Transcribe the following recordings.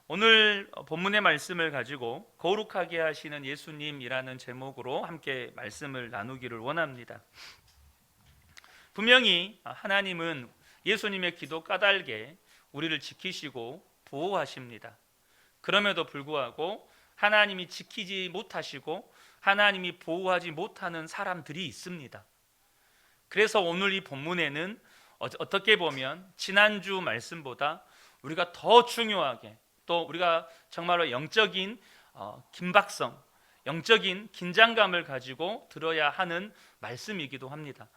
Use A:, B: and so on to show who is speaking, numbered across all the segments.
A: 오늘 본문의 말씀을 가지고 거룩하게 하시는 예수님이라는 제목으로 함께 말씀을 나누기를 원합니다. 분명히 하나님은 예수님의 기도 까닭에 우리를 지키시고 보호하십니다. 그럼에도 불구하고 하나님이 지키지 못하시고 하나님이 보호하지 못하는 사람들이 있습니다. 그래서 오늘 이 본문에는 어떻게 보면 지난주 말씀보다 우리가 더 중요하게, 또 우리가 정말로 영적인 긴박성, 영적인 긴장감을 가지고 들어야 하는 말씀이기도 합니다.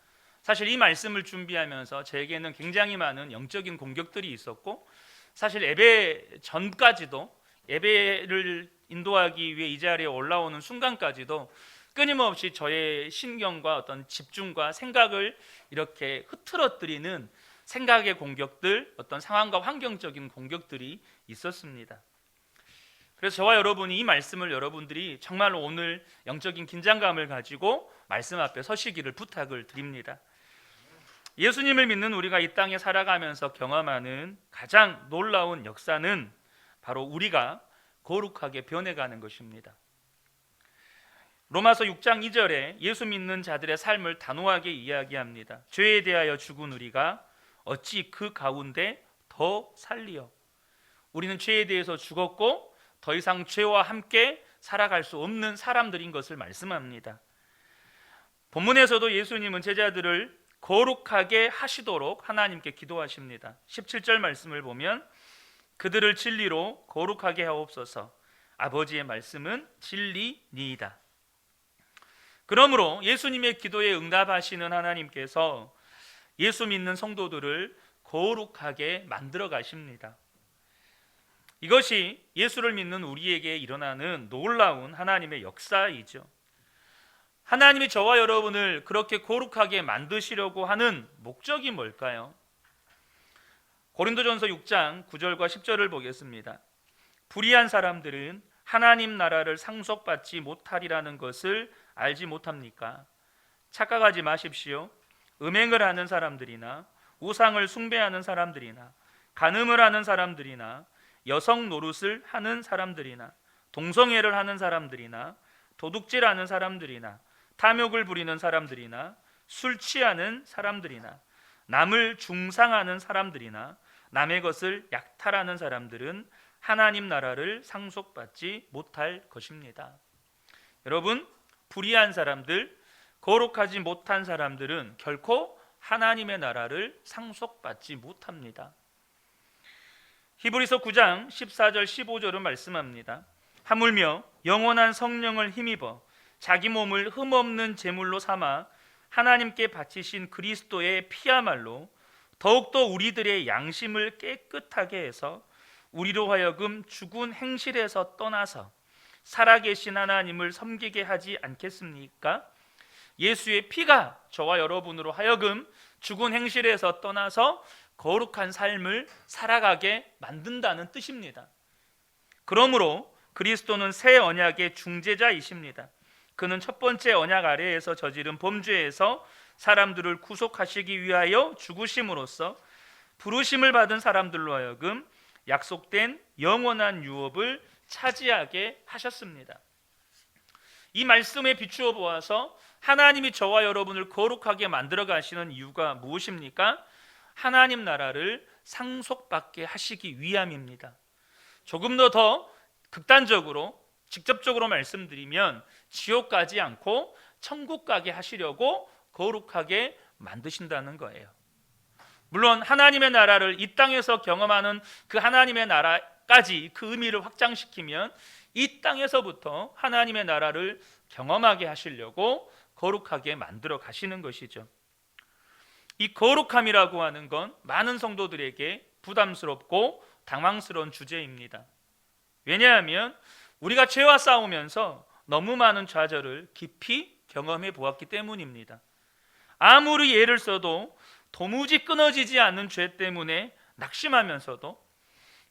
A: 사실 이 말씀을 준비하면서 제게는 굉장히 많은 영적인 공격들이 있었고, 사실 예배 전까지도, 예배를 인도하기 위해 이 자리에 올라오는 순간까지도 끊임없이 저의 신경과 어떤 집중과 생각을 이렇게 흐트러뜨리는 생각의 공격들, 어떤 상황과 환경적인 공격들이 있었습니다. 그래서 저와 여러분이 이 말씀을 여러분들이 정말로 오늘 영적인 긴장감을 가지고 말씀 앞에 서시기를 부탁을 드립니다. 예수님을 믿는 우리가 이 땅에 살아가면서 경험하는 가장 놀라운 역사는 바로 우리가 거룩하게 변해가는 것입니다. 로마서 6장 2절에 예수 믿는 자들의 삶을 단호하게 이야기합니다. 죄에 대하여 죽은 우리가 어찌 그 가운데 더 살리어. 우리는 죄에 대해서 죽었고 더 이상 죄와 함께 살아갈 수 없는 사람들인 것을 말씀합니다. 본문에서도 예수님은 제자들을 거룩하게 하시도록 하나님께 기도하십니다. 17절 말씀을 보면 그들을 진리로 거룩하게 하옵소서. 아버지의 말씀은 진리니이다. 그러므로 예수님의 기도에 응답하시는 하나님께서 예수 믿는 성도들을 거룩하게 만들어 가십니다. 이것이 예수를 믿는 우리에게 일어나는 놀라운 하나님의 역사이죠. 하나님이 저와 여러분을 그렇게 거룩하게 만드시려고 하는 목적이 뭘까요? 고린도전서 6장 9절과 10절을 보겠습니다. 불의한 사람들은 하나님 나라를 상속받지 못하리라는 것을 알지 못합니까? 착각하지 마십시오. 음행을 하는 사람들이나 우상을 숭배하는 사람들이나 간음을 하는 사람들이나 여성 노릇을 하는 사람들이나 동성애를 하는 사람들이나 도둑질하는 사람들이나 탐욕을 부리는 사람들이나 술 취하는 사람들이나 남을 중상하는 사람들이나 남의 것을 약탈하는 사람들은 하나님 나라를 상속받지 못할 것입니다. 여러분, 불의한 사람들, 거룩하지 못한 사람들은 결코 하나님의 나라를 상속받지 못합니다. 히브리서 9장 14절 15절은 말씀합니다. 하물며 영원한 성령을 힘입어 자기 몸을 흠없는 제물로 삼아 하나님께 바치신 그리스도의 피야말로 더욱더 우리들의 양심을 깨끗하게 해서 우리로 하여금 죽은 행실에서 떠나서 살아계신 하나님을 섬기게 하지 않겠습니까? 예수의 피가 저와 여러분으로 하여금 죽은 행실에서 떠나서 거룩한 삶을 살아가게 만든다는 뜻입니다. 그러므로 그리스도는 새 언약의 중재자이십니다. 그는 첫 번째 언약 아래에서 저지른 범죄에서 사람들을 구속하시기 위하여 죽으심으로써 부르심을 받은 사람들로 하여금 약속된 영원한 유업을 차지하게 하셨습니다. 이 말씀에 비추어 보아서 하나님이 저와 여러분을 거룩하게 만들어 가시는 이유가 무엇입니까? 하나님 나라를 상속받게 하시기 위함입니다. 조금 더 극단적으로 직접적으로 말씀드리면 지옥 가지 않고 천국 가게 하시려고 거룩하게 만드신다는 거예요. 물론 하나님의 나라를 이 땅에서 경험하는 그 하나님의 나라까지 그 의미를 확장시키면 이 땅에서부터 하나님의 나라를 경험하게 하시려고 거룩하게 만들어 가시는 것이죠. 이 거룩함이라고 하는 건 많은 성도들에게 부담스럽고 당황스러운 주제입니다. 왜냐하면 우리가 죄와 싸우면서 너무 많은 좌절을 깊이 경험해 보았기 때문입니다. 아무리 예를 써도 도무지 끊어지지 않는 죄 때문에 낙심하면서도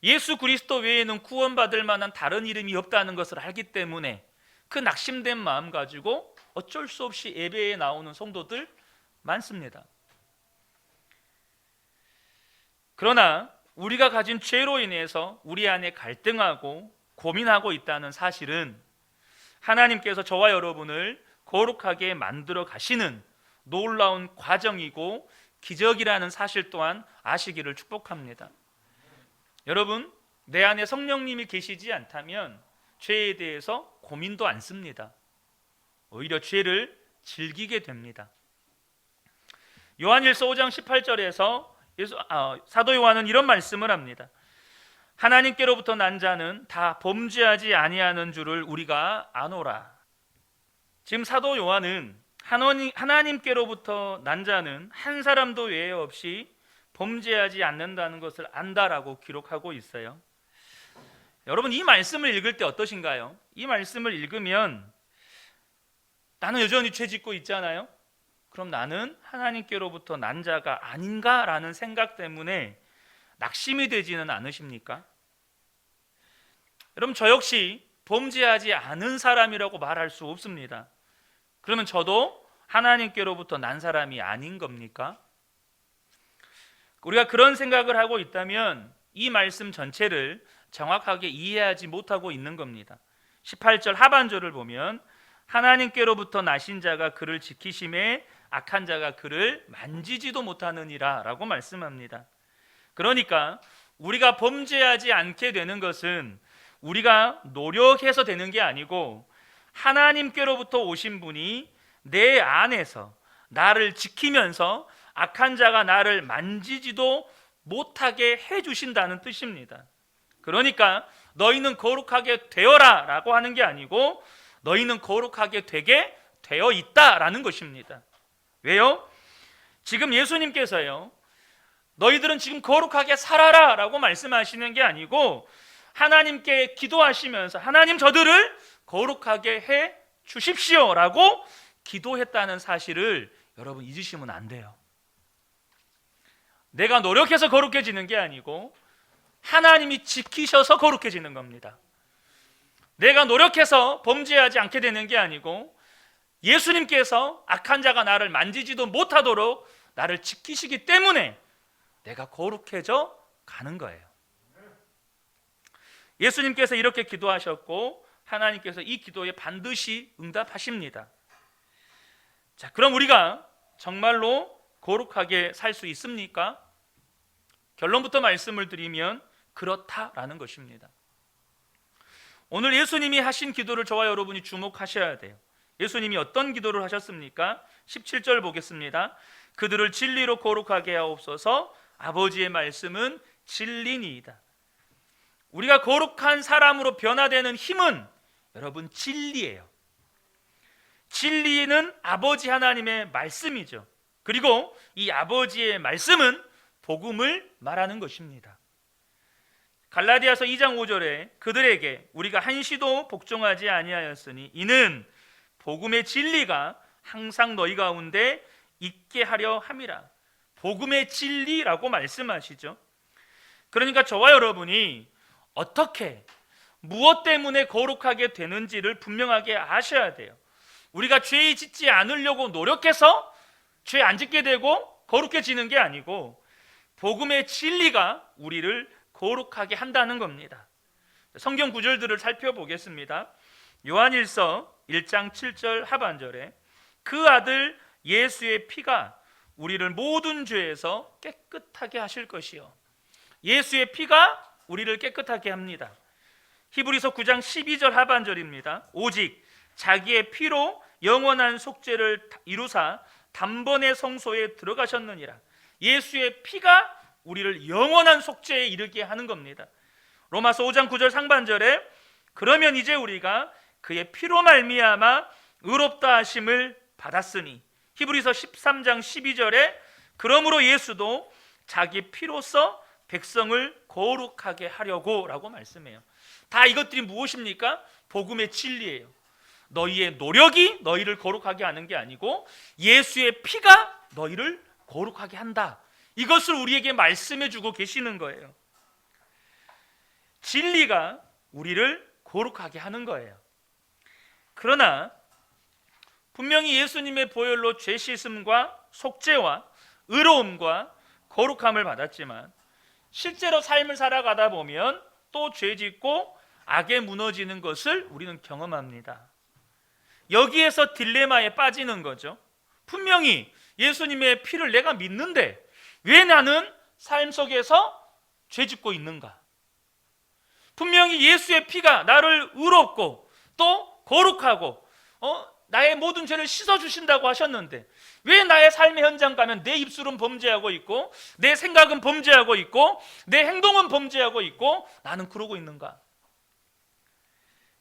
A: 예수 그리스도 외에는 구원받을 만한 다른 이름이 없다는 것을 알기 때문에 그 낙심된 마음 가지고 어쩔 수 없이 예배에 나오는 성도들 많습니다. 그러나 우리가 가진 죄로 인해서 우리 안에 갈등하고 고민하고 있다는 사실은 하나님께서 저와 여러분을 거룩하게 만들어 가시는 놀라운 과정이고 기적이라는 사실 또한 아시기를 축복합니다. 여러분, 내 안에 성령님이 계시지 않다면 죄에 대해서 고민도 않습니다. 오히려 죄를 즐기게 됩니다. 요한일서 5장 18절에서 사도 요한은 이런 말씀을 합니다. 하나님께로부터 난 자는 다 범죄하지 아니하는 줄을 우리가 아노라. 지금 사도 요한은 하나님께로부터 난 자는 한 사람도 외에 없이 범죄하지 않는다는 것을 안다라고 기록하고 있어요. 여러분, 이 말씀을 읽을 때 어떠신가요? 이 말씀을 읽으면 나는 여전히 죄 짓고 있잖아요. 그럼 나는 하나님께로부터 난 자가 아닌가라는 생각 때문에 낙심이 되지는 않으십니까? 여러분, 저 역시 범죄하지 않은 사람이라고 말할 수 없습니다. 그러면 저도 하나님께로부터 난 사람이 아닌 겁니까? 우리가 그런 생각을 하고 있다면 이 말씀 전체를 정확하게 이해하지 못하고 있는 겁니다. 18절 하반절을 보면 하나님께로부터 나신 자가 그를 지키심에 악한 자가 그를 만지지도 못하느니라 라고 말씀합니다. 그러니까 우리가 범죄하지 않게 되는 것은 우리가 노력해서 되는 게 아니고 하나님께로부터 오신 분이 내 안에서 나를 지키면서 악한 자가 나를 만지지도 못하게 해주신다는 뜻입니다. 그러니까 너희는 거룩하게 되어라 라고 하는 게 아니고 너희는 거룩하게 되게 되어 있다라는 것입니다. 왜요? 지금 예수님께서요, 너희들은 지금 거룩하게 살아라 라고 말씀하시는 게 아니고 하나님께 기도하시면서 하나님 저들을 거룩하게 해 주십시오 라고 기도했다는 사실을 여러분 잊으시면 안 돼요. 내가 노력해서 거룩해지는 게 아니고 하나님이 지키셔서 거룩해지는 겁니다. 내가 노력해서 범죄하지 않게 되는 게 아니고 예수님께서 악한 자가 나를 만지지도 못하도록 나를 지키시기 때문에 내가 거룩해져 가는 거예요. 예수님께서 이렇게 기도하셨고 하나님께서 이 기도에 반드시 응답하십니다. 자, 그럼 우리가 정말로 거룩하게 살 수 있습니까? 결론부터 말씀을 드리면 그렇다라는 것입니다. 오늘 예수님이 하신 기도를 저와 여러분이 주목하셔야 돼요. 예수님이 어떤 기도를 하셨습니까? 17절 보겠습니다. 그들을 진리로 거룩하게 하옵소서. 아버지의 말씀은 진리니이다. 우리가 거룩한 사람으로 변화되는 힘은 여러분 진리예요. 진리는 아버지 하나님의 말씀이죠. 그리고 이 아버지의 말씀은 복음을 말하는 것입니다. 갈라디아서 2장 5절에 그들에게 우리가 한시도 복종하지 아니하였으니 이는 복음의 진리가 항상 너희 가운데 있게 하려 함이라. 복음의 진리라고 말씀하시죠. 그러니까 저와 여러분이 어떻게 무엇 때문에 거룩하게 되는지를 분명하게 아셔야 돼요. 우리가 죄 짓지 않으려고 노력해서 죄 안 짓게 되고 거룩해지는 게 아니고 복음의 진리가 우리를 거룩하게 한다는 겁니다. 성경 구절들을 살펴보겠습니다. 요한일서 1장 7절 하반절에 그 아들 예수의 피가 우리를 모든 죄에서 깨끗하게 하실 것이요. 예수의 피가 우리를 깨끗하게 합니다. 히브리서 9장 12절 하반절입니다. 오직 자기의 피로 영원한 속죄를 이루사 단번에 성소에 들어가셨느니라. 예수의 피가 우리를 영원한 속죄에 이르게 하는 겁니다. 로마서 5장 9절 상반절에 그러면 이제 우리가 그의 피로 말미암아 의롭다 하심을 받았으니, 히브리서 13장 12절에 그러므로 예수도 자기 피로써 백성을 거룩하게 하려고 라고 말씀해요. 다 이것들이 무엇입니까? 복음의 진리예요. 너희의 노력이 너희를 거룩하게 하는 게 아니고 예수의 피가 너희를 거룩하게 한다. 이것을 우리에게 말씀해 주고 계시는 거예요. 진리가 우리를 거룩하게 하는 거예요. 그러나 분명히 예수님의 보혈로 죄 씻음과 속죄와 의로움과 거룩함을 받았지만 실제로 삶을 살아가다 보면 또 죄 짓고 악에 무너지는 것을 우리는 경험합니다. 여기에서 딜레마에 빠지는 거죠. 분명히 예수님의 피를 내가 믿는데 왜 나는 삶 속에서 죄 짓고 있는가? 분명히 예수의 피가 나를 의롭고 또 거룩하고 나의 모든 죄를 씻어주신다고 하셨는데 왜 나의 삶의 현장 가면 내 입술은 범죄하고 있고 내 생각은 범죄하고 있고 내 행동은 범죄하고 있고 나는 그러고 있는가?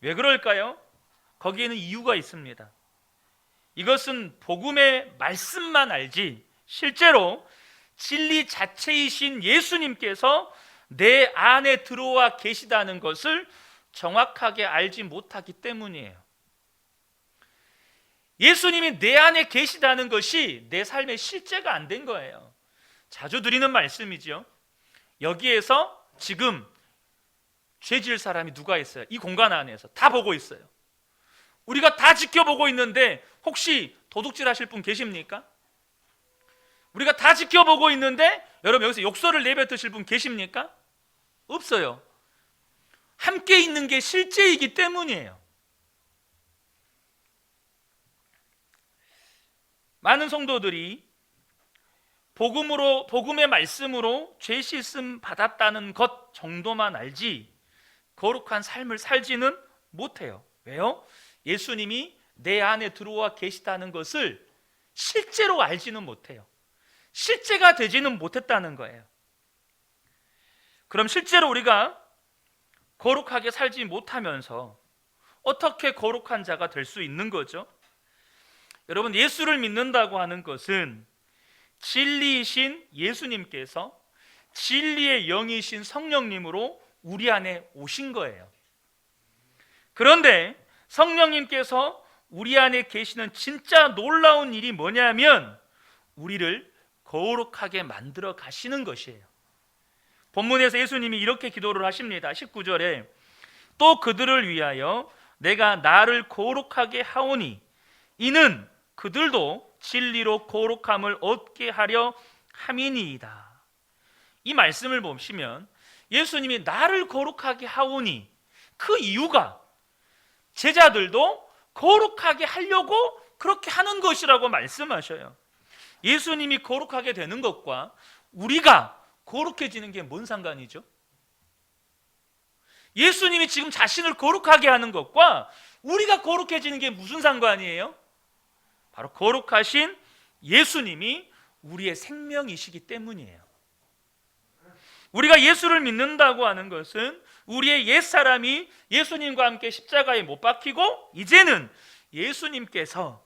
A: 왜 그럴까요? 거기에는 이유가 있습니다. 이것은 복음의 말씀만 알지 실제로 진리 자체이신 예수님께서 내 안에 들어와 계시다는 것을 정확하게 알지 못하기 때문이에요. 예수님이 내 안에 계시다는 것이 내 삶의 실제가 안 된 거예요. 자주 드리는 말씀이죠. 여기에서 지금 죄 지을 사람이 누가 있어요? 이 공간 안에서 다 보고 있어요. 우리가 다 지켜보고 있는데 혹시 도둑질 하실 분 계십니까? 우리가 다 지켜보고 있는데 여러분 여기서 욕설을 내뱉으실 분 계십니까? 없어요. 함께 있는 게 실제이기 때문이에요. 많은 성도들이 복음의 말씀으로 죄 씻음 받았다는 것 정도만 알지 거룩한 삶을 살지는 못해요. 왜요? 예수님이 내 안에 들어와 계시다는 것을 실제로 알지는 못해요. 실제가 되지는 못했다는 거예요. 그럼 실제로 우리가 거룩하게 살지 못하면서 어떻게 거룩한 자가 될 수 있는 거죠? 여러분, 예수를 믿는다고 하는 것은 진리이신 예수님께서 진리의 영이신 성령님으로 우리 안에 오신 거예요. 그런데 성령님께서 우리 안에 계시는 진짜 놀라운 일이 뭐냐면 우리를 거룩하게 만들어 가시는 것이에요. 본문에서 예수님이 이렇게 기도를 하십니다. 19절에 또 그들을 위하여 내가 나를 거룩하게 하오니 이는 그들도 진리로 거룩함을 얻게 하려 함이니이다. 이 말씀을 보시면 예수님이 나를 거룩하게 하오니 그 이유가 제자들도 거룩하게 하려고 그렇게 하는 것이라고 말씀하셔요. 예수님이 거룩하게 되는 것과 우리가 거룩해지는 게 뭔 상관이죠? 예수님이 지금 자신을 거룩하게 하는 것과 우리가 거룩해지는 게 무슨 상관이에요? 바로 거룩하신 예수님이 우리의 생명이시기 때문이에요. 우리가 예수를 믿는다고 하는 것은 우리의 옛사람이 예수님과 함께 십자가에 못 박히고 이제는 예수님께서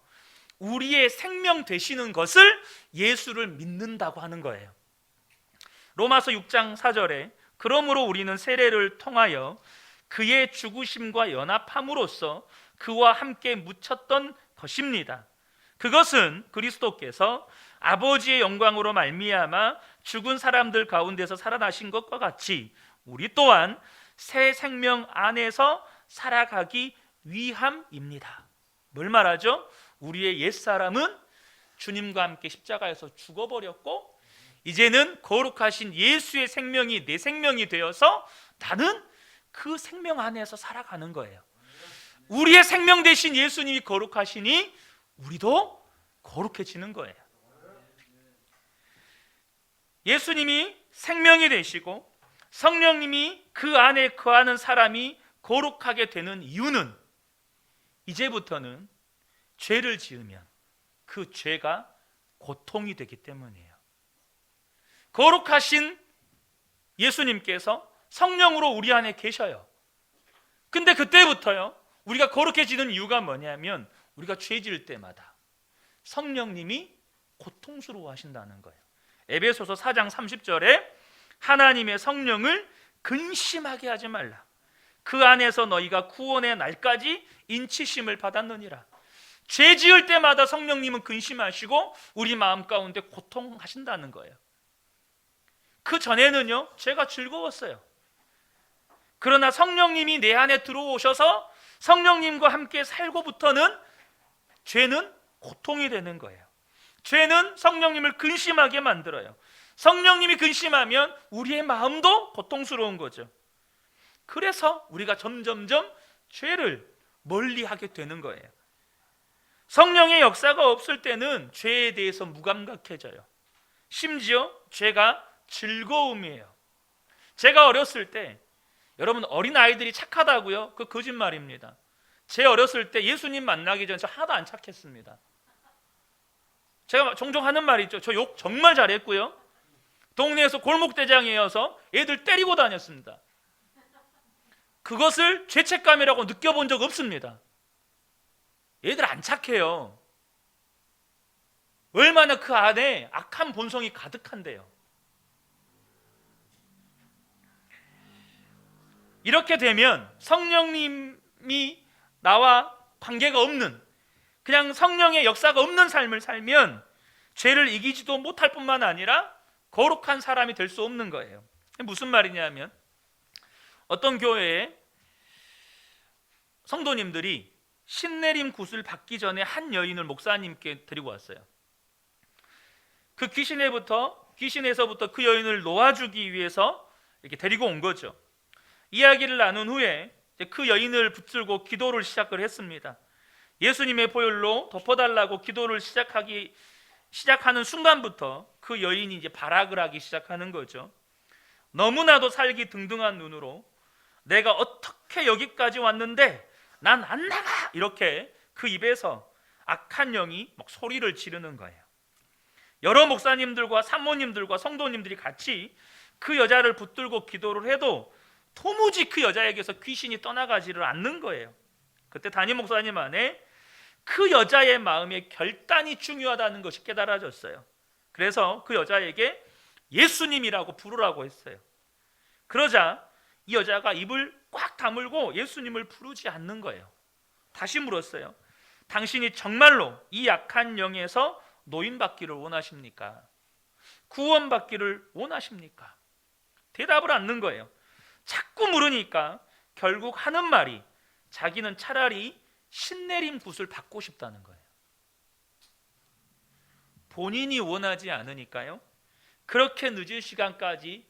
A: 우리의 생명 되시는 것을 예수를 믿는다고 하는 거예요. 로마서 6장 4절에 그러므로 우리는 세례를 통하여 그의 죽으심과 연합함으로써 그와 함께 묻혔던 것입니다. 그것은 그리스도께서 아버지의 영광으로 말미암아 죽은 사람들 가운데서 살아나신 것과 같이 우리 또한 새 생명 안에서 살아가기 위함입니다. 뭘 말하죠? 우리의 옛사람은 주님과 함께 십자가에서 죽어버렸고 이제는 거룩하신 예수의 생명이 내 생명이 되어서 나는 그 생명 안에서 살아가는 거예요. 우리의 생명 되신 예수님이 거룩하시니 우리도 거룩해지는 거예요. 예수님이 생명이 되시고 성령님이 그 안에 거하는 사람이 거룩하게 되는 이유는 이제부터는 죄를 지으면 그 죄가 고통이 되기 때문이에요. 거룩하신 예수님께서 성령으로 우리 안에 계셔요. 근데 그때부터요 우리가 거룩해지는 이유가 뭐냐면 우리가 죄 지을 때마다 성령님이 고통스러워 하신다는 거예요. 에베소서 4장 30절에 하나님의 성령을 근심하게 하지 말라. 그 안에서 너희가 구원의 날까지 인치심을 받았느니라. 죄 지을 때마다 성령님은 근심하시고 우리 마음 가운데 고통하신다는 거예요. 그 전에는요 죄가 즐거웠어요. 그러나 성령님이 내 안에 들어오셔서 성령님과 함께 살고부터는 죄는 고통이 되는 거예요. 죄는 성령님을 근심하게 만들어요. 성령님이 근심하면 우리의 마음도 고통스러운 거죠. 그래서 우리가 점점점 죄를 멀리하게 되는 거예요. 성령의 역사가 없을 때는 죄에 대해서 무감각해져요. 심지어 죄가 즐거움이에요. 제가 어렸을 때, 여러분 어린아이들이 착하다고요? 그 거짓말입니다. 제 어렸을 때 예수님 만나기 전에 저 하나도 안 착했습니다. 제가 종종 하는 말이 있죠. 저 욕 정말 잘했고요. 동네에서 골목대장이어서 애들 때리고 다녔습니다. 그것을 죄책감이라고 느껴본 적 없습니다. 애들 안 착해요. 얼마나 그 안에 악한 본성이 가득한데요. 이렇게 되면 성령님이 나와 관계가 없는, 그냥 성령의 역사가 없는 삶을 살면 죄를 이기지도 못할 뿐만 아니라 거룩한 사람이 될 수 없는 거예요. 무슨 말이냐면, 어떤 교회에 성도님들이 신내림 굿을 받기 전에 한 여인을 목사님께 데리고 왔어요. 그 귀신에서부터 그 여인을 놓아주기 위해서 이렇게 데리고 온 거죠. 이야기를 나눈 후에 그 여인을 붙들고 기도를 시작을 했습니다. 예수님의 보혈로 덮어달라고 기도를 시작하는 순간부터 그 여인이 이제 발악을 하기 시작하는 거죠. 너무나도 살기 등등한 눈으로 내가 어떻게 여기까지 왔는데 난 안 나가! 이렇게 그 입에서 악한 영이 막 소리를 지르는 거예요. 여러 목사님들과 사모님들과 성도님들이 같이 그 여자를 붙들고 기도를 해도 도무지 그 여자에게서 귀신이 떠나가지를 않는 거예요. 그때 담임 목사님 안에 그 여자의 마음의 결단이 중요하다는 것이 깨달아졌어요. 그래서 그 여자에게 예수님이라고 부르라고 했어요. 그러자 이 여자가 입을 꽉 다물고 예수님을 부르지 않는 거예요. 다시 물었어요. 당신이 정말로 이 약한 영에서 노인받기를 원하십니까? 구원받기를 원하십니까? 대답을 않는 거예요. 자꾸 물으니까 결국 하는 말이 자기는 차라리 신내림 굿을 받고 싶다는 거예요. 본인이 원하지 않으니까요. 그렇게 늦은 시간까지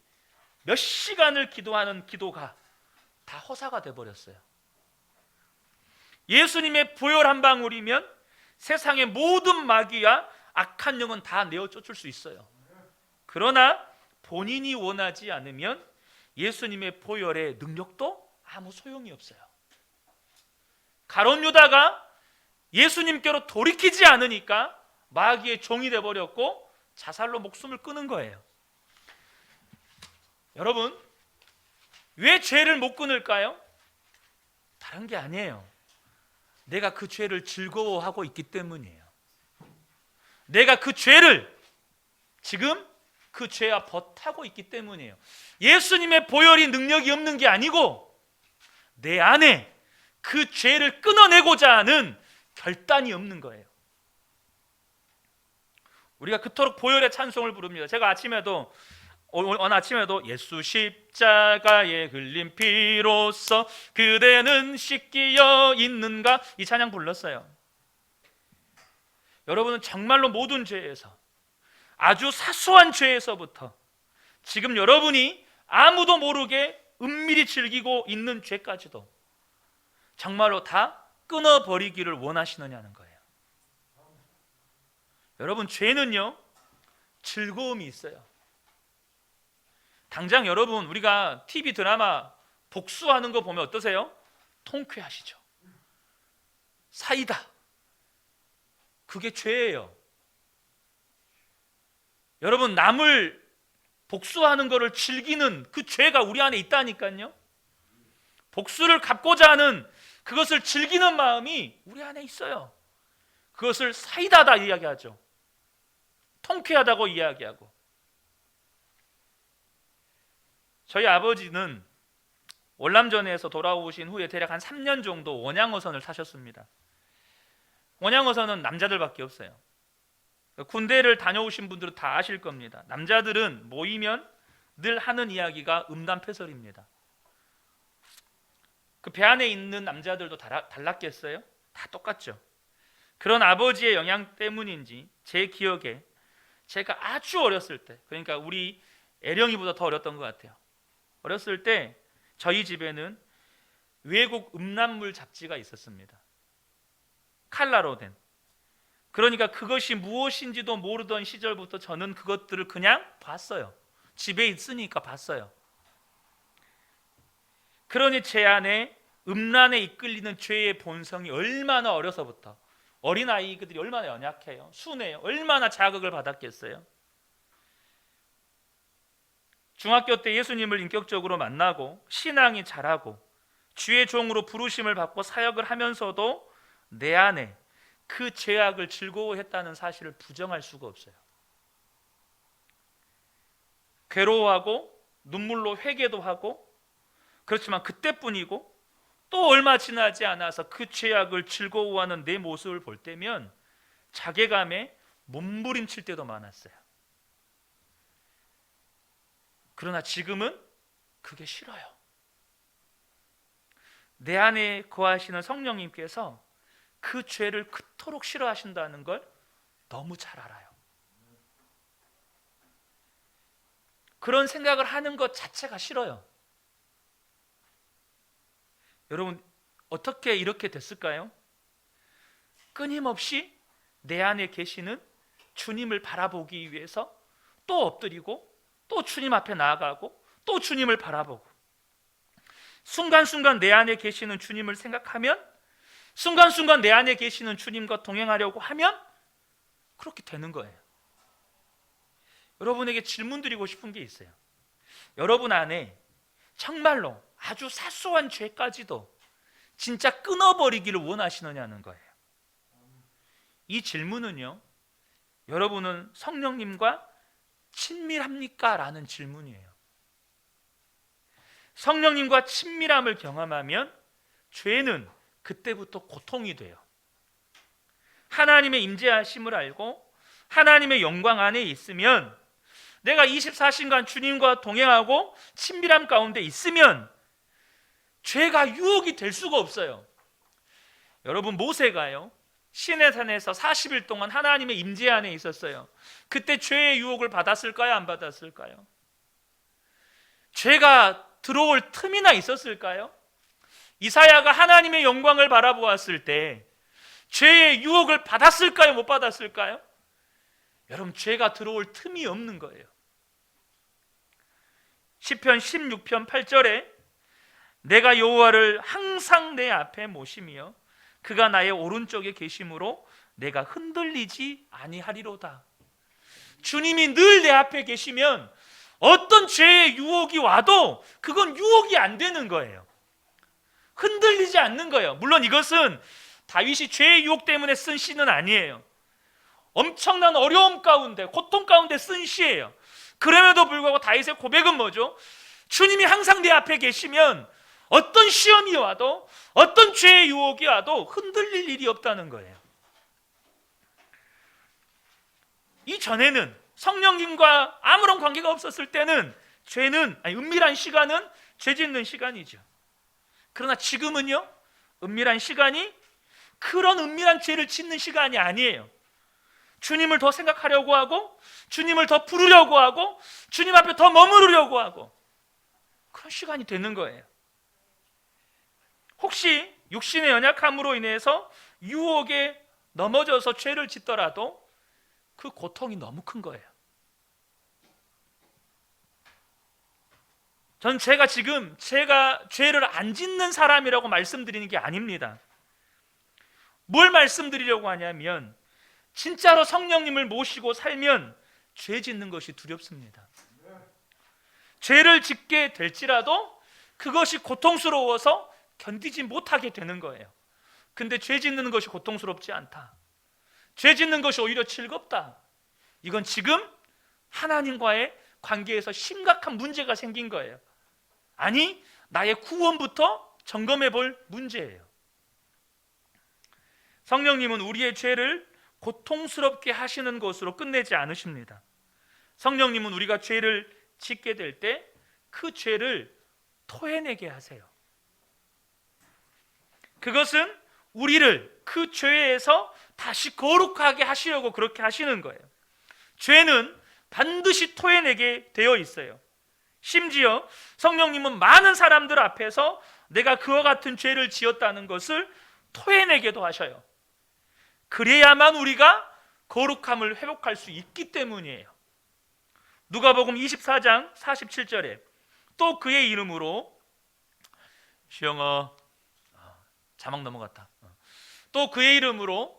A: 몇 시간을 기도하는 기도가 다 허사가 돼버렸어요. 예수님의 보혈 한 방울이면 세상의 모든 마귀와 악한 영은 다 내어 쫓을 수 있어요. 그러나 본인이 원하지 않으면 예수님의 보혈의 능력도 아무 소용이 없어요. 가룟 유다가 예수님께로 돌이키지 않으니까 마귀의 종이 되어버렸고 자살로 목숨을 끊은 거예요. 여러분, 왜 죄를 못 끊을까요? 다른 게 아니에요. 내가 그 죄를 즐거워하고 있기 때문이에요. 내가 그 죄를 지금 그 죄와 버타고 있기 때문이에요. 예수님의 보혈이 능력이 없는 게 아니고 내 안에 그 죄를 끊어내고자 하는 결단이 없는 거예요. 우리가 그토록 보혈의 찬송을 부릅니다. 제가 어느 아침에도 예수 십자가에 흘린 피로써 그대는 씻기어 있는가, 이 찬양 불렀어요. 여러분은 정말로 모든 죄에서, 아주 사소한 죄에서부터 지금 여러분이 아무도 모르게 은밀히 즐기고 있는 죄까지도 정말로 다 끊어버리기를 원하시느냐는 거예요. 여러분, 죄는요 즐거움이 있어요. 당장 여러분, 우리가 TV 드라마 복수하는 거 보면 어떠세요? 통쾌하시죠? 사이다, 그게 죄예요. 여러분, 남을 복수하는 거를 즐기는 그 죄가 우리 안에 있다니까요. 복수를 갚고자 하는 그것을 즐기는 마음이 우리 안에 있어요. 그것을 사이다다 이야기하죠. 통쾌하다고 이야기하고. 저희 아버지는 월남전에서 돌아오신 후에 대략 한 3년 정도 원양어선을 타셨습니다. 원양어선은 남자들밖에 없어요. 군대를 다녀오신 분들은 다 아실 겁니다. 남자들은 모이면 늘 하는 이야기가 음담패설입니다. 그 배 안에 있는 남자들도 달랐겠어요? 다 똑같죠. 그런 아버지의 영향 때문인지 제 기억에 제가 아주 어렸을 때, 그러니까 우리 애령이보다 더 어렸던 것 같아요. 어렸을 때 저희 집에는 외국 음란물 잡지가 있었습니다. 칼라로 된. 그러니까 그것이 무엇인지도 모르던 시절부터 저는 그것들을 그냥 봤어요. 집에 있으니까 봤어요. 그러니 제 안에 음란에 이끌리는 죄의 본성이 얼마나 어려서부터, 어린아이들이 얼마나 연약해요. 순해요. 얼마나 자극을 받았겠어요. 중학교 때 예수님을 인격적으로 만나고 신앙이 자라고 주의 종으로 부르심을 받고 사역을 하면서도 내 안에 그 죄악을 즐거워했다는 사실을 부정할 수가 없어요. 괴로워하고 눈물로 회개도 하고, 그렇지만 그때뿐이고, 또 얼마 지나지 않아서 그 죄악을 즐거워하는 내 모습을 볼 때면 자괴감에 몸부림칠 때도 많았어요. 그러나 지금은 그게 싫어요. 내 안에 거하시는 성령님께서 그 죄를 그토록 싫어하신다는 걸 너무 잘 알아요. 그런 생각을 하는 것 자체가 싫어요. 여러분, 어떻게 이렇게 됐을까요? 끊임없이 내 안에 계시는 주님을 바라보기 위해서 또 엎드리고 또 주님 앞에 나아가고 또 주님을 바라보고, 순간순간 내 안에 계시는 주님을 생각하면, 순간순간 내 안에 계시는 주님과 동행하려고 하면 그렇게 되는 거예요. 여러분에게 질문 드리고 싶은 게 있어요. 여러분 안에 정말로 아주 사소한 죄까지도 진짜 끊어버리기를 원하시느냐는 거예요. 이 질문은요, 여러분은 성령님과 친밀합니까? 라는 질문이에요. 성령님과 친밀함을 경험하면 죄는 그때부터 고통이 돼요. 하나님의 임재하심을 알고 하나님의 영광 안에 있으면, 내가 24시간 주님과 동행하고 친밀함 가운데 있으면 죄가 유혹이 될 수가 없어요. 여러분, 모세가요, 시내산에서 40일 동안 하나님의 임재 안에 있었어요. 그때 죄의 유혹을 받았을까요? 안 받았을까요? 죄가 들어올 틈이나 있었을까요? 이사야가 하나님의 영광을 바라보았을 때 죄의 유혹을 받았을까요? 못 받았을까요? 여러분, 죄가 들어올 틈이 없는 거예요. 시편 16편 8절에 내가 여호와를 항상 내 앞에 모시며 그가 나의 오른쪽에 계심으로 내가 흔들리지 아니하리로다. 주님이 늘 내 앞에 계시면 어떤 죄의 유혹이 와도 그건 유혹이 안 되는 거예요. 흔들리지 않는 거예요. 물론 이것은 다윗이 죄의 유혹 때문에 쓴 시는 아니에요. 엄청난 어려움 가운데, 고통 가운데 쓴 시예요. 그럼에도 불구하고 다윗의 고백은 뭐죠? 주님이 항상 내 앞에 계시면 어떤 시험이 와도, 어떤 죄의 유혹이 와도 흔들릴 일이 없다는 거예요. 이전에는, 성령님과 아무런 관계가 없었을 때는 은밀한 시간은 죄 짓는 시간이죠. 그러나 지금은요, 은밀한 시간이 그런 은밀한 죄를 짓는 시간이 아니에요. 주님을 더 생각하려고 하고, 주님을 더 부르려고 하고, 주님 앞에 더 머무르려고 하고, 그런 시간이 되는 거예요. 혹시 육신의 연약함으로 인해서 유혹에 넘어져서 죄를 짓더라도 그 고통이 너무 큰 거예요. 전 제가 죄를 안 짓는 사람이라고 말씀드리는 게 아닙니다. 뭘 말씀드리려고 하냐면, 진짜로 성령님을 모시고 살면 죄 짓는 것이 두렵습니다. 죄를 짓게 될지라도 그것이 고통스러워서 견디지 못하게 되는 거예요. 근데 죄 짓는 것이 고통스럽지 않다, 죄 짓는 것이 오히려 즐겁다, 이건 지금 하나님과의 관계에서 심각한 문제가 생긴 거예요. 아니, 나의 구원부터 점검해 볼 문제예요. 성령님은 우리의 죄를 고통스럽게 하시는 것으로 끝내지 않으십니다. 성령님은 우리가 죄를 짓게 될 때 그 죄를 토해내게 하세요. 그것은 우리를 그 죄에서 다시 거룩하게 하시려고 그렇게 하시는 거예요. 죄는 반드시 토해내게 되어 있어요. 심지어 성령님은 많은 사람들 앞에서 내가 그와 같은 죄를 지었다는 것을 토해내게도 하셔요. 그래야만 우리가 거룩함을 회복할 수 있기 때문이에요. 누가복음 24장 47절에 또 그의 이름으로 시영아 자막 넘어갔다. 또 그의 이름으로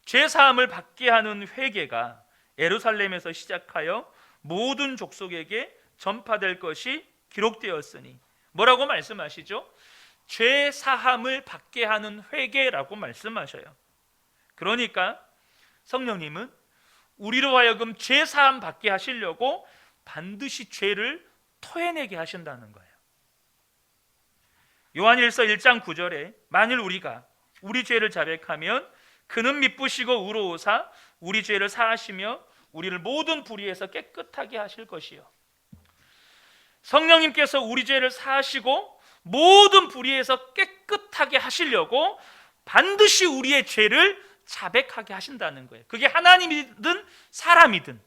A: 죄사함을 받게 하는 회개가 예루살렘에서 시작하여 모든 족속에게 전파될 것이 기록되었으니 뭐라고 말씀하시죠? 죄사함을 받게 하는 회개라고 말씀하셔요. 그러니까 성령님은 우리로 하여금 죄사함 받게 하시려고 반드시 죄를 토해내게 하신다는 거예요. 요한일서 1장 9절에 만일 우리가 우리 죄를 자백하면 그는 미쁘시고 의로우사 우리 죄를 사하시며 우리를 모든 불의에서 깨끗하게 하실 것이요. 성령님께서 우리 죄를 사하시고 모든 불의에서 깨끗하게 하시려고 반드시 우리의 죄를 자백하게 하신다는 거예요. 그게 하나님이든 사람이든.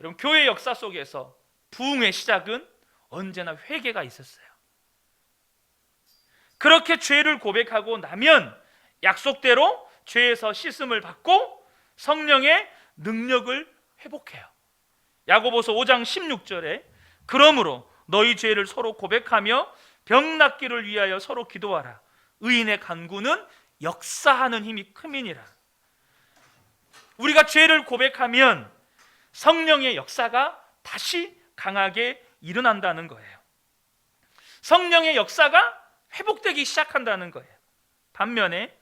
A: 여러분, 교회 역사 속에서 부흥의 시작은 언제나 회개가 있었어요. 그렇게 죄를 고백하고 나면 약속대로 죄에서 씻음을 받고 성령의 능력을 회복해요. 야고보서 5장 16절에 그러므로 너희 죄를 서로 고백하며 병 낫기를 위하여 서로 기도하라. 의인의 간구는 역사하는 힘이 큼이니라. 우리가 죄를 고백하면 성령의 역사가 다시 강하게 일어난다는 거예요. 성령의 역사가 회복되기 시작한다는 거예요. 반면에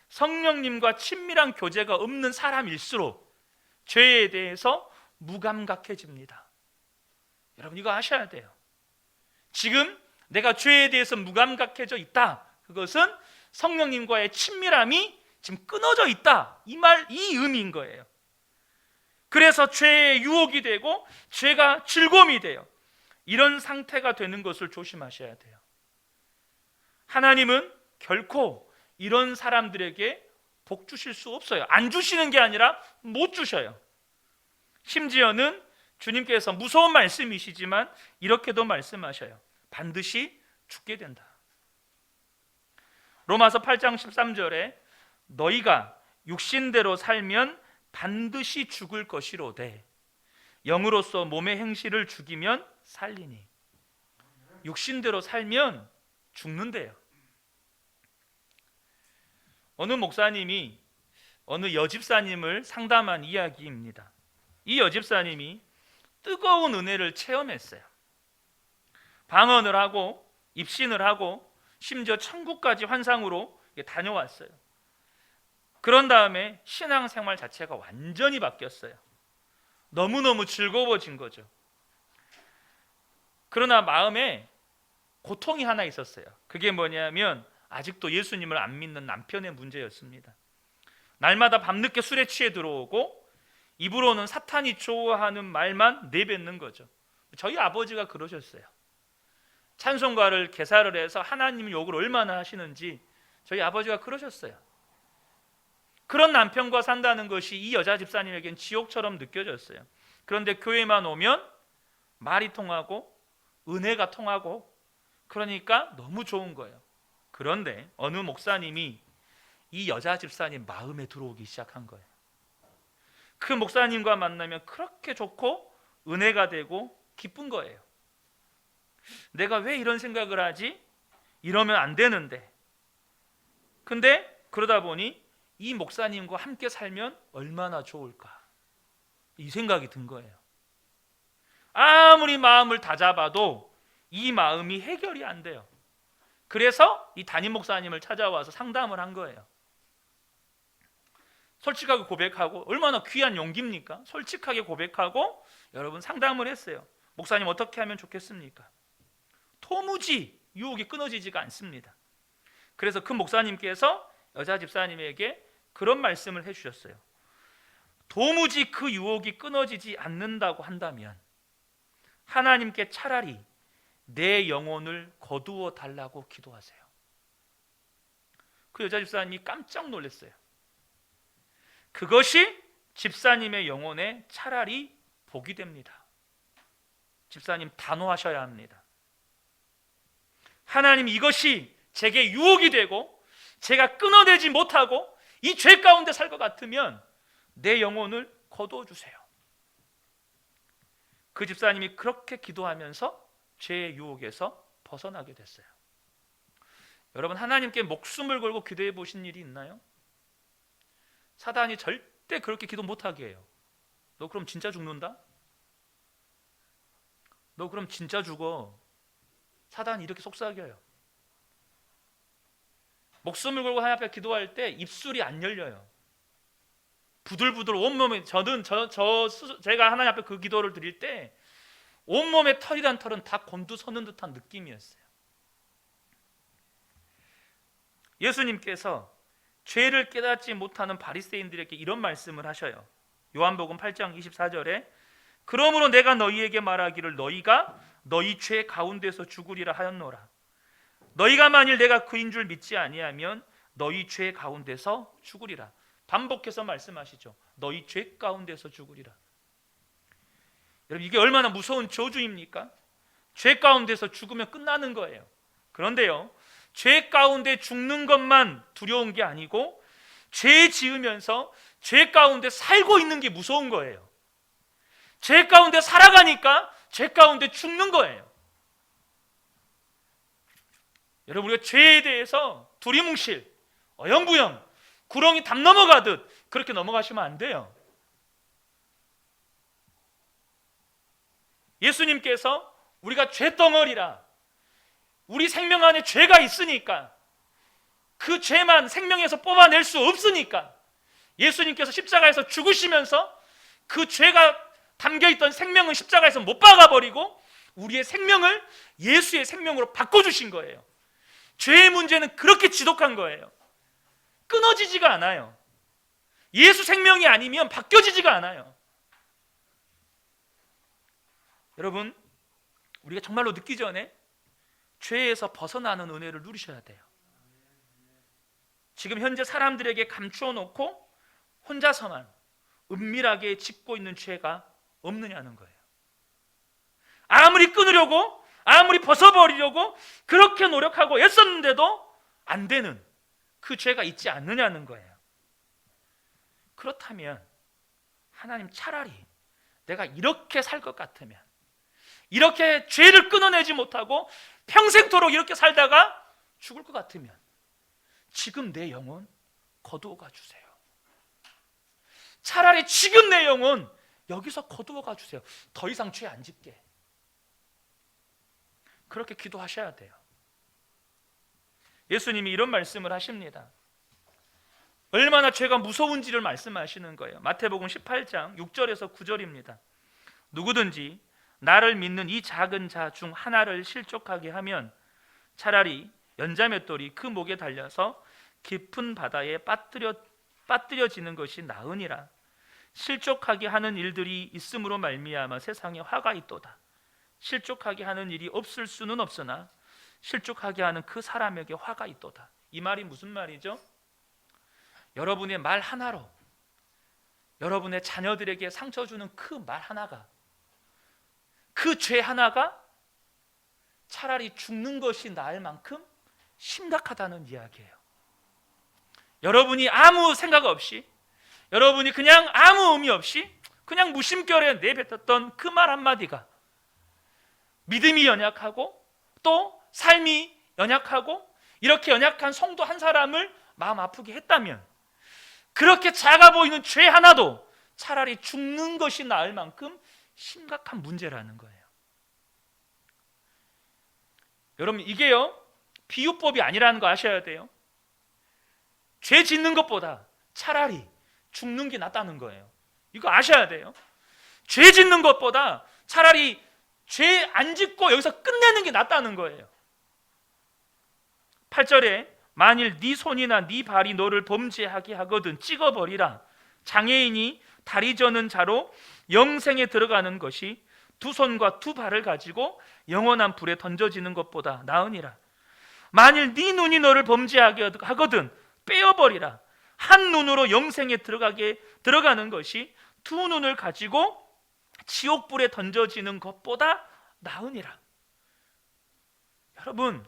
A: 성령님과 친밀한 교제가 없는 사람일수록 죄에 대해서 무감각해집니다. 여러분, 이거 아셔야 돼요. 지금 내가 죄에 대해서 무감각해져 있다. 그것은 성령님과의 친밀함이 지금 끊어져 있다. 이 의미인 거예요. 그래서 죄의 유혹이 되고 죄가 즐거움이 돼요. 이런 상태가 되는 것을 조심하셔야 돼요. 하나님은 결코 이런 사람들에게 복 주실 수 없어요. 안 주시는 게 아니라 못 주셔요. 심지어는 주님께서 무서운 말씀이시지만 이렇게도 말씀하셔요. 반드시 죽게 된다. 로마서 8장 13절에 너희가 육신대로 살면 반드시 죽을 것이로되 영으로서 몸의 행실을 죽이면 살리니. 육신대로 살면 죽는데요. 어느 목사님이 어느 여집사님을 상담한 이야기입니다. 이 여집사님이 뜨거운 은혜를 체험했어요. 방언을 하고 입신을 하고 심지어 천국까지 환상으로 다녀왔어요. 그런 다음에 신앙생활 자체가 완전히 바뀌었어요. 너무너무 즐거워진 거죠. 그러나 마음에 고통이 하나 있었어요. 그게 뭐냐면 아직도 예수님을 안 믿는 남편의 문제였습니다. 날마다 밤늦게 술에 취해 들어오고 입으로는 사탄이 좋아하는 말만 내뱉는 거죠. 저희 아버지가 그러셨어요. 찬송가를 개사를 해서 하나님 욕을 얼마나 하시는지 저희 아버지가 그러셨어요. 그런 남편과 산다는 것이 이 여자 집사님에겐 지옥처럼 느껴졌어요. 그런데 교회만 오면 말이 통하고 은혜가 통하고 그러니까 너무 좋은 거예요. 그런데 어느 목사님이 이 여자 집사님 마음에 들어오기 시작한 거예요. 그 목사님과 만나면 그렇게 좋고 은혜가 되고 기쁜 거예요. 내가 왜 이런 생각을 하지? 이러면 안 되는데. 근데 그러다 보니 이 목사님과 함께 살면 얼마나 좋을까? 이 생각이 든 거예요. 아무리 마음을 다잡아도 이 마음이 해결이 안 돼요. 그래서 이 담임 목사님을 찾아와서 상담을 한 거예요. 솔직하게 고백하고, 얼마나 귀한 용기입니까? 솔직하게 고백하고 여러분 상담을 했어요. 목사님 어떻게 하면 좋겠습니까? 도무지 유혹이 끊어지지가 않습니다. 그래서 그 목사님께서 여자 집사님에게 그런 말씀을 해주셨어요. 도무지 그 유혹이 끊어지지 않는다고 한다면 하나님께 차라리 내 영혼을 거두어 달라고 기도하세요. 그 여자 집사님이 깜짝 놀랐어요. 그것이 집사님의 영혼에 차라리 복이 됩니다. 집사님 단호하셔야 합니다. 하나님, 이것이 제게 유혹이 되고 제가 끊어내지 못하고 이 죄 가운데 살 것 같으면 내 영혼을 거두어 주세요. 그 집사님이 그렇게 기도하면서 죄의 유혹에서 벗어나게 됐어요. 여러분, 하나님께 목숨을 걸고 기도해 보신 일이 있나요? 사단이 절대 그렇게 기도 못하게 해요. 너 그럼 진짜 죽는다? 너 그럼 진짜 죽어. 사단이 이렇게 속삭여요. 목숨을 걸고 하나님 앞에 기도할 때 입술이 안 열려요. 부들부들 온몸에, 제가 하나님 앞에 그 기도를 드릴 때 온몸에 털이란 털은 다 곤두서는 듯한 느낌이었어요. 예수님께서 죄를 깨닫지 못하는 바리새인들에게 이런 말씀을 하셔요. 요한복음 8장 24절에 그러므로 내가 너희에게 말하기를 너희가 너희 죄 가운데서 죽으리라 하였노라. 너희가 만일 내가 그인 줄 믿지 아니하면 너희 죄 가운데서 죽으리라. 반복해서 말씀하시죠. 너희 죄 가운데서 죽으리라. 여러분, 이게 얼마나 무서운 저주입니까? 죄 가운데서 죽으면 끝나는 거예요. 그런데요, 죄 가운데 죽는 것만 두려운 게 아니고 죄 지으면서 죄 가운데 살고 있는 게 무서운 거예요. 죄 가운데 살아가니까 죄 가운데 죽는 거예요. 여러분, 우리가 죄에 대해서 두리뭉실, 어영부영, 구렁이 담 넘어가듯 그렇게 넘어가시면 안 돼요. 예수님께서 우리가 죄덩어리라, 우리 생명 안에 죄가 있으니까 그 죄만 생명에서 뽑아낼 수 없으니까 예수님께서 십자가에서 죽으시면서 그 죄가 담겨있던 생명은 십자가에서 못 박아버리고 우리의 생명을 예수의 생명으로 바꿔주신 거예요. 죄의 문제는 그렇게 지독한 거예요. 끊어지지가 않아요. 예수 생명이 아니면 바뀌어지지가 않아요. 여러분, 우리가 정말로 늦기 전에 죄에서 벗어나는 은혜를 누리셔야 돼요. 지금 현재 사람들에게 감추어 놓고 혼자서만 은밀하게 짓고 있는 죄가 없느냐는 거예요. 아무리 끊으려고, 아무리 벗어버리려고 그렇게 노력하고 애썼는데도 안 되는 그 죄가 있지 않느냐는 거예요. 그렇다면 하나님, 차라리 내가 이렇게 살 것 같으면, 이렇게 죄를 끊어내지 못하고 평생토록 이렇게 살다가 죽을 것 같으면 지금 내 영혼 거두어가 주세요. 차라리 지금 내 영혼 여기서 거두어가 주세요. 더 이상 죄 안 짓게. 그렇게 기도하셔야 돼요. 예수님이 이런 말씀을 하십니다. 얼마나 죄가 무서운지를 말씀하시는 거예요. 마태복음 18장 6절에서 9절입니다. 누구든지 나를 믿는 이 작은 자 중 하나를 실족하게 하면 차라리 연자맷돌이 그 목에 달려서 깊은 바다에 빠뜨려지는 것이 나으니라. 실족하게 하는 일들이 있음으로 말미암아 세상에 화가 있도다. 실족하게 하는 일이 없을 수는 없으나 실족하게 하는 그 사람에게 화가 있도다. 이 말이 무슨 말이죠? 여러분의 말 하나로 여러분의 자녀들에게 상처 주는 그 말 하나가, 그 죄 하나가 차라리 죽는 것이 나을 만큼 심각하다는 이야기예요. 여러분이 아무 생각 없이, 여러분이 그냥 아무 의미 없이 그냥 무심결에 내뱉었던 그 말 한마디가 믿음이 연약하고 또 삶이 연약하고 이렇게 연약한 성도 한 사람을 마음 아프게 했다면, 그렇게 작아 보이는 죄 하나도 차라리 죽는 것이 나을 만큼 심각한 문제라는 거예요. 여러분, 이게요, 비유법이 아니라는 거 아셔야 돼요. 죄 짓는 것보다 차라리 죽는 게 낫다는 거예요. 이거 아셔야 돼요. 죄 짓는 것보다 차라리 죄 안 짓고 여기서 끝내는 게 낫다는 거예요. 8절에 만일 네 손이나 네 발이 너를 범죄하게 하거든 찍어버리라. 장애인이 다리 저는 자로 영생에 들어가는 것이 두 손과 두 발을 가지고 영원한 불에 던져지는 것보다 나으니라. 만일 네 눈이 너를 범죄하게 하거든 빼어버리라. 한 눈으로 영생에 들어가는 것이 두 눈을 가지고 지옥불에 던져지는 것보다 나으니라. 여러분,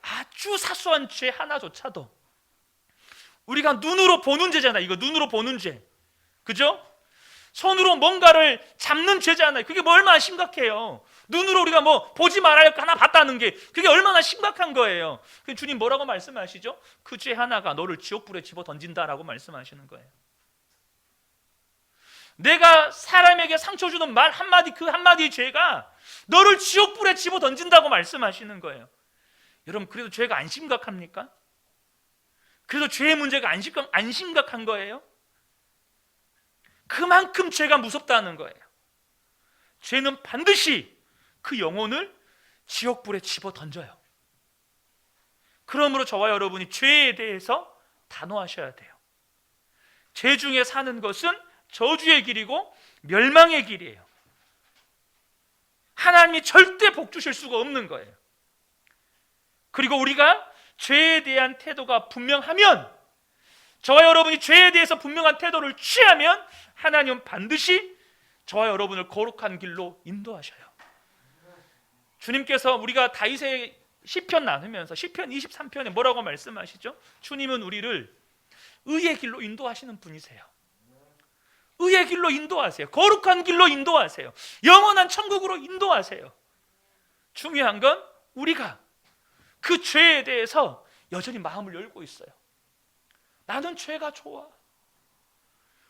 A: 아주 사소한 죄 하나조차도 우리가 눈으로 보는 죄잖아요. 이거 눈으로 보는 죄, 그죠? 손으로 뭔가를 잡는 죄잖아요. 그게 뭐 얼마나 심각해요. 눈으로 우리가 뭐 보지 말아야 하나 봤다는 게 그게 얼마나 심각한 거예요. 주님 뭐라고 말씀하시죠? 그 죄 하나가 너를 지옥불에 집어 던진다라고 말씀하시는 거예요. 내가 사람에게 상처 주는 말 한마디, 그 한마디의 죄가 너를 지옥불에 집어 던진다고 말씀하시는 거예요. 여러분, 그래도 죄가 안 심각합니까? 그래도 죄의 문제가 안 심각한 거예요? 그만큼 죄가 무섭다는 거예요. 죄는 반드시 그 영혼을 지옥불에 집어 던져요. 그러므로 저와 여러분이 죄에 대해서 단호하셔야 돼요. 죄 중에 사는 것은 저주의 길이고 멸망의 길이에요. 하나님이 절대 복 주실 수가 없는 거예요. 그리고 우리가 죄에 대한 태도가 분명하면, 저와 여러분이 죄에 대해서 분명한 태도를 취하면 하나님은 반드시 저와 여러분을 거룩한 길로 인도하셔요. 주님께서 우리가 다윗의 시편 나누면서 시편 23편에 뭐라고 말씀하시죠? 주님은 우리를 의의 길로 인도하시는 분이세요. 의의 길로 인도하세요. 거룩한 길로 인도하세요. 영원한 천국으로 인도하세요. 중요한 건 우리가 그 죄에 대해서 여전히 마음을 열고 있어요. 나는 죄가 좋아.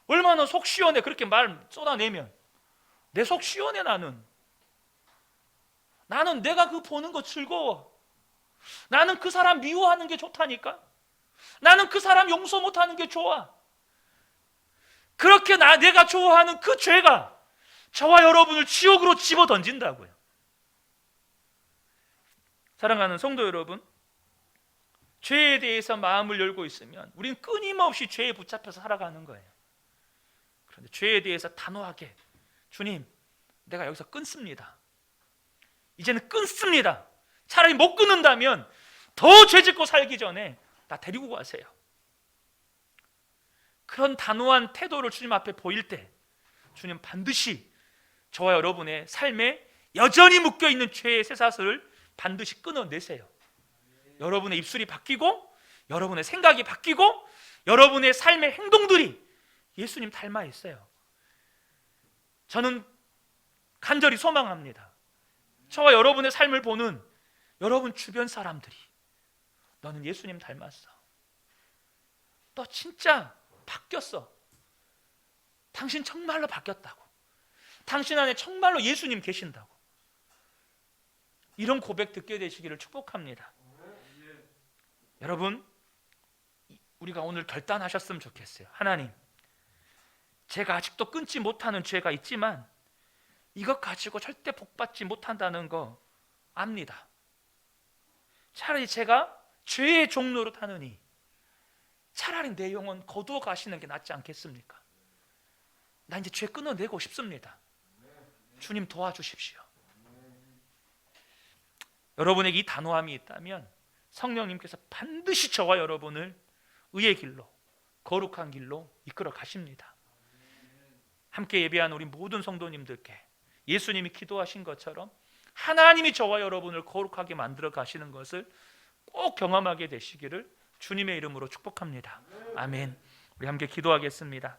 A: 얼마나 속 시원해. 그렇게 말 쏟아내면 내 속 시원해. 나는 내가 그 보는 거 즐거워. 나는 그 사람 미워하는 게 좋다니까. 나는 그 사람 용서 못하는 게 좋아. 그렇게 내가 좋아하는 그 죄가 저와 여러분을 지옥으로 집어 던진다고요. 사랑하는 성도 여러분, 죄에 대해서 마음을 열고 있으면 우리는 끊임없이 죄에 붙잡혀서 살아가는 거예요. 그런데 죄에 대해서 단호하게, 주님, 내가 여기서 끊습니다. 이제는 끊습니다. 차라리 못 끊는다면 더 죄짓고 살기 전에 나 데리고 가세요. 그런 단호한 태도를 주님 앞에 보일 때 주님 반드시 저와 여러분의 삶에 여전히 묶여있는 죄의 쇠사슬을 반드시 끊어내세요. 여러분의 입술이 바뀌고 여러분의 생각이 바뀌고 여러분의 삶의 행동들이 예수님 닮아 있어요. 저는 간절히 소망합니다. 저와 여러분의 삶을 보는 여러분 주변 사람들이 너는 예수님 닮았어. 너 진짜 바뀌었어. 당신 정말로 바뀌었다고. 당신 안에 정말로 예수님 계신다고. 이런 고백 듣게 되시기를 축복합니다. 여러분, 우리가 오늘 결단하셨으면 좋겠어요. 하나님, 제가 아직도 끊지 못하는 죄가 있지만 이것 가지고 절대 복받지 못한다는 거 압니다. 차라리 제가 죄의 종로로 타느니 차라리 내 영혼 거두어 가시는 게 낫지 않겠습니까? 나 이제 죄 끊어내고 싶습니다. 주님 도와주십시오. 여러분에게 이 단호함이 있다면 성령님께서 반드시 저와 여러분을 의의 길로, 거룩한 길로 이끌어 가십니다. 함께 예배한 우리 모든 성도님들께 예수님이 기도하신 것처럼 하나님이 저와 여러분을 거룩하게 만들어 가시는 것을 꼭 경험하게 되시기를 주님의 이름으로 축복합니다. 아멘. 우리 함께 기도하겠습니다.